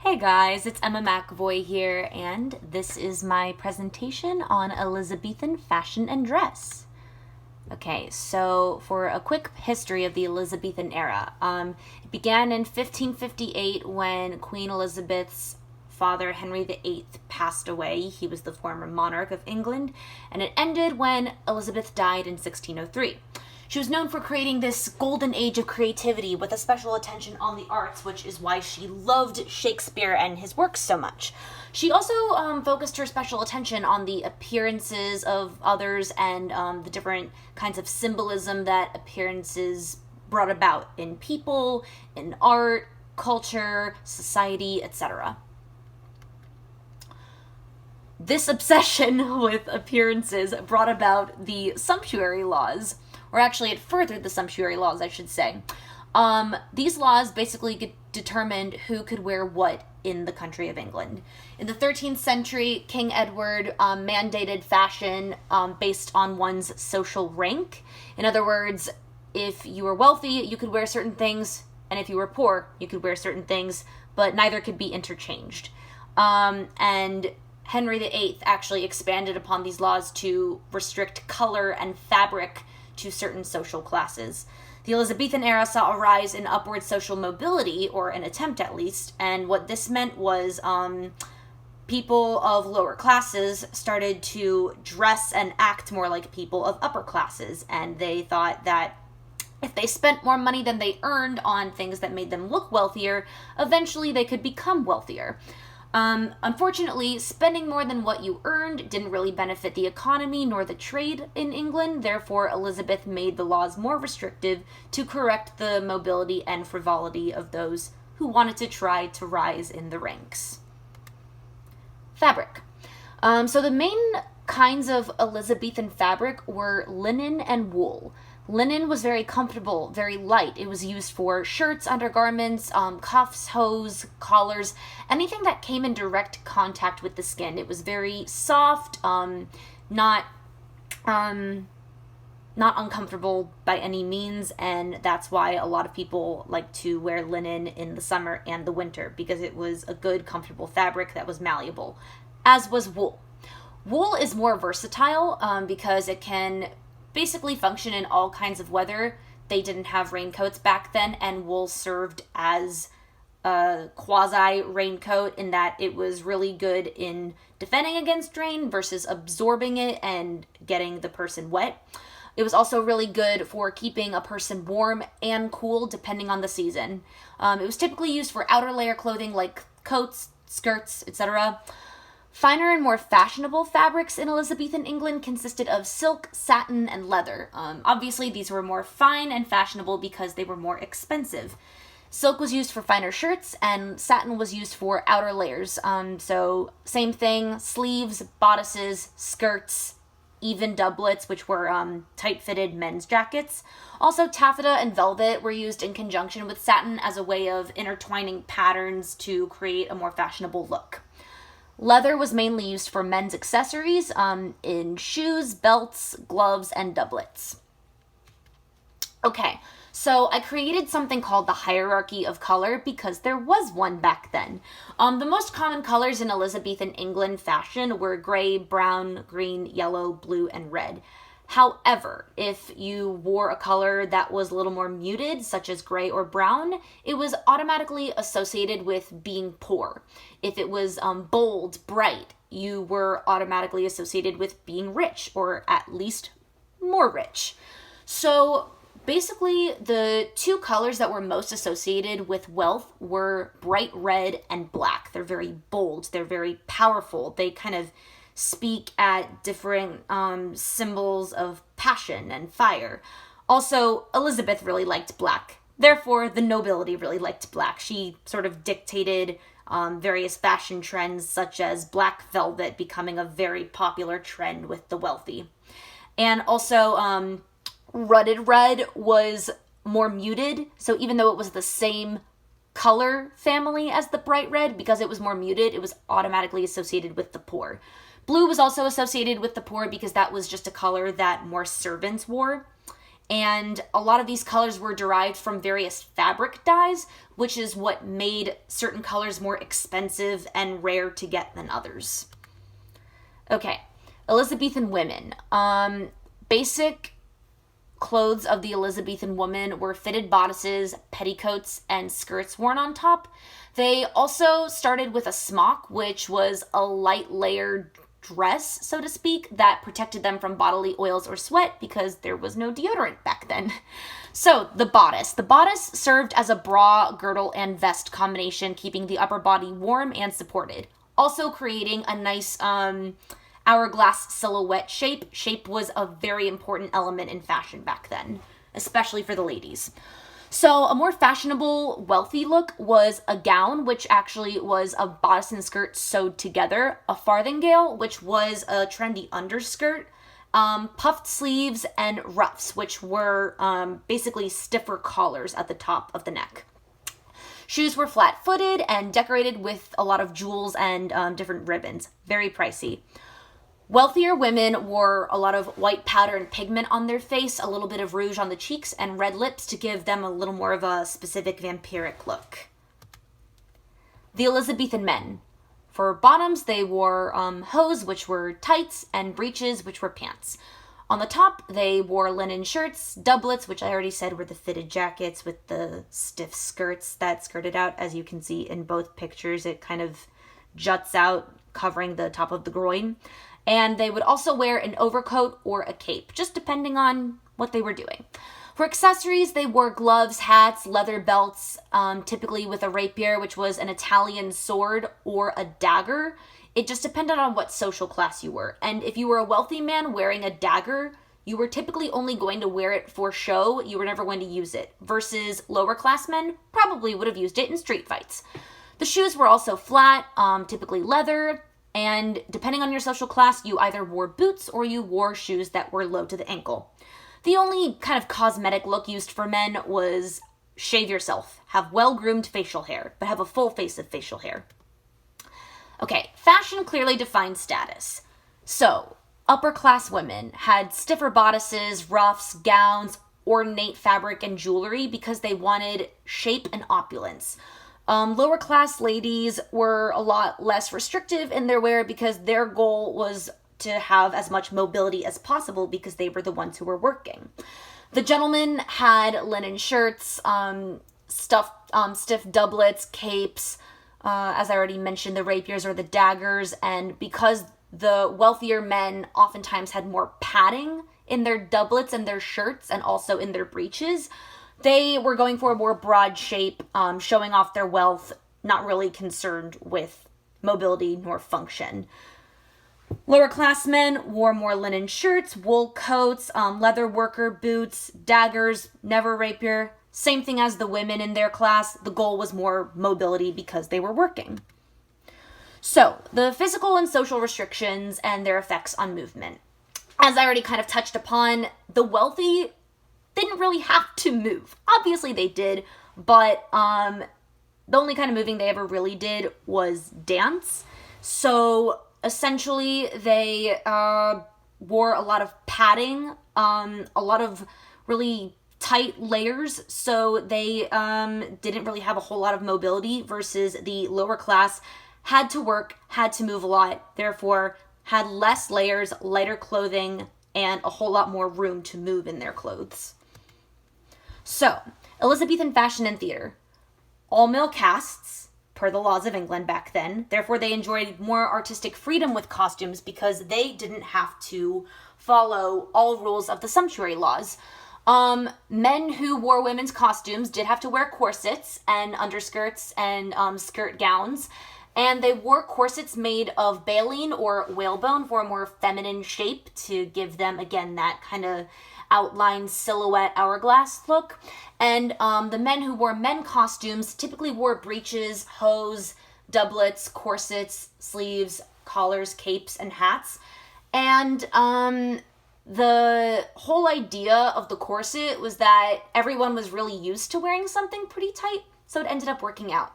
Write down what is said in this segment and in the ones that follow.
Hey guys, it's Emma McAvoy here, and this is my presentation on Elizabethan fashion and dress. Okay, so for a quick history of the Elizabethan era, it began in 1558 when Queen Elizabeth's father, Henry VIII, passed away. He was the former monarch of England, and it ended when Elizabeth died in 1603. She was known for creating this golden age of creativity with a special attention on the arts, which is why she loved Shakespeare and his works so much. She also focused her special attention on the appearances of others and the different kinds of symbolism that appearances brought about in people, in art, culture, society, etc. This obsession with appearances brought about the sumptuary laws, or actually it furthered the sumptuary laws, I should say. These laws basically determined who could wear what in the country of England. In the 13th century, King Edward mandated fashion based on one's social rank. In other words, if you were wealthy, you could wear certain things, and if you were poor, you could wear certain things, but neither could be interchanged. And Henry VIII actually expanded upon these laws to restrict color and fabric to certain social classes. The Elizabethan era saw a rise in upward social mobility, or an attempt at least, and what this meant was people of lower classes started to dress and act more like people of upper classes, and they thought that if they spent more money than they earned on things that made them look wealthier, eventually they could become wealthier. Unfortunately, spending more than what you earned didn't really benefit the economy nor the trade in England. Therefore, Elizabeth made the laws more restrictive to correct the mobility and frivolity of those who wanted to try to rise in the ranks. Fabric. So the main kinds of Elizabethan fabric were linen and wool. Linen was very comfortable, very light. It was used for shirts, undergarments, cuffs, hose, collars, anything that came in direct contact with the skin. It was very soft, not uncomfortable by any means, and that's why a lot of people like to wear linen in the summer and the winter, because it was a good, comfortable fabric that was malleable, as was wool. Wool is more versatile because it can basically function in all kinds of weather. They didn't have raincoats back then, and wool served as a quasi raincoat in that it was really good in defending against rain versus absorbing it and getting the person wet. It was also really good for keeping a person warm and cool depending on the season. It was typically used for outer layer clothing like coats, skirts, etc. Finer and more fashionable fabrics in Elizabethan England consisted of silk, satin, and leather. Obviously, these were more fine and fashionable because they were more expensive. Silk was used for finer shirts, and satin was used for outer layers. So, same thing, sleeves, bodices, skirts, even doublets, which were tight-fitted men's jackets. Also, taffeta and velvet were used in conjunction with satin as a way of intertwining patterns to create a more fashionable look. Leather was mainly used for men's accessories in shoes, belts, gloves, and doublets. Okay, so I created something called the hierarchy of color because there was one back then. The most common colors in Elizabethan England fashion were gray, brown, green, yellow, blue, and red. However, if you wore a color that was a little more muted, such as gray or brown, it was automatically associated with being poor. If it was bold, bright, you were automatically associated with being rich, or at least more rich. So basically, the two colors that were most associated with wealth were bright red and black. They're very bold, they're very powerful, they kind of speak at different symbols of passion and fire. Also, Elizabeth really liked black. Therefore, the nobility really liked black. She sort of dictated various fashion trends, such as black velvet becoming a very popular trend with the wealthy. And also, rutted red was more muted. So even though it was the same color family as the bright red, because it was more muted, it was automatically associated with the poor. Blue was also associated with the poor because that was just a color that more servants wore. And a lot of these colors were derived from various fabric dyes, which is what made certain colors more expensive and rare to get than others. Okay, Elizabethan women. Basic clothes of the Elizabethan woman were fitted bodices, petticoats, and skirts worn on top. They also started with a smock, which was a light layered dress, so to speak, that protected them from bodily oils or sweat because there was no deodorant back then. So, the bodice. The bodice served as a bra, girdle, and vest combination, keeping the upper body warm and supported. Also creating a nice hourglass silhouette shape. Shape was a very important element in fashion back then, especially for the ladies. So a more fashionable, wealthy look was a gown, which actually was a bodice and skirt sewed together, a farthingale, which was a trendy underskirt, puffed sleeves, and ruffs, which were basically stiffer collars at the top of the neck. Shoes were flat-footed and decorated with a lot of jewels and different ribbons. Very pricey. Wealthier women wore a lot of white powder and pigment on their face, a little bit of rouge on the cheeks, and red lips to give them a little more of a specific vampiric look. The Elizabethan men. For bottoms, they wore hose, which were tights, and breeches, which were pants. On the top, they wore linen shirts, doublets, which I already said were the fitted jackets with the stiff skirts that skirted out. As you can see in both pictures, it kind of juts out, covering the top of the groin. And they would also wear an overcoat or a cape, just depending on what they were doing. For accessories, they wore gloves, hats, leather belts, typically with a rapier, which was an Italian sword, or a dagger. It just depended on what social class you were. And if you were a wealthy man wearing a dagger, you were typically only going to wear it for show. You were never going to use it. Versus lower class men probably would have used it in street fights. The shoes were also flat, typically leather. And depending on your social class, you either wore boots or you wore shoes that were low to the ankle. The only kind of cosmetic look used for men was shave yourself, have well-groomed facial hair, but have a full face of facial hair. Okay, fashion clearly defined status. So, upper-class women had stiffer bodices, ruffs, gowns, ornate fabric, and jewelry because they wanted shape and opulence. Lower class ladies were a lot less restrictive in their wear because their goal was to have as much mobility as possible because they were the ones who were working. The gentlemen had linen shirts, stiff doublets, capes, as I already mentioned, the rapiers or the daggers, and because the wealthier men oftentimes had more padding in their doublets and their shirts and also in their breeches, they were going for a more broad shape, showing off their wealth, not really concerned with mobility nor function. Lower class men wore more linen shirts, wool coats, leather worker boots, daggers, never rapier. Same thing as the women in their class. The goal was more mobility because they were working. So, the physical and social restrictions and their effects on movement. As I already kind of touched upon, the wealthy didn't really have to move. Obviously they did, but the only kind of moving they ever really did was dance. So essentially they wore a lot of padding, a lot of really tight layers, so they didn't really have a whole lot of mobility versus the lower class had to work, had to move a lot, therefore had less layers, lighter clothing, and a whole lot more room to move in their clothes. So, Elizabethan fashion and theater. All male casts, per the laws of England back then, therefore they enjoyed more artistic freedom with costumes because they didn't have to follow all rules of the sumptuary laws. Men who wore women's costumes did have to wear corsets and underskirts and skirt gowns, and they wore corsets made of baleen or whalebone for a more feminine shape to give them, again, that kind of outline silhouette hourglass look. And the men who wore men costumes typically wore breeches, hose, doublets, corsets, sleeves, collars, capes, and hats. And the whole idea of the corset was that everyone was really used to wearing something pretty tight, so it ended up working out.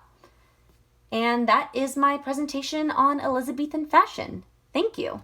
And that is my presentation on Elizabethan fashion. Thank you.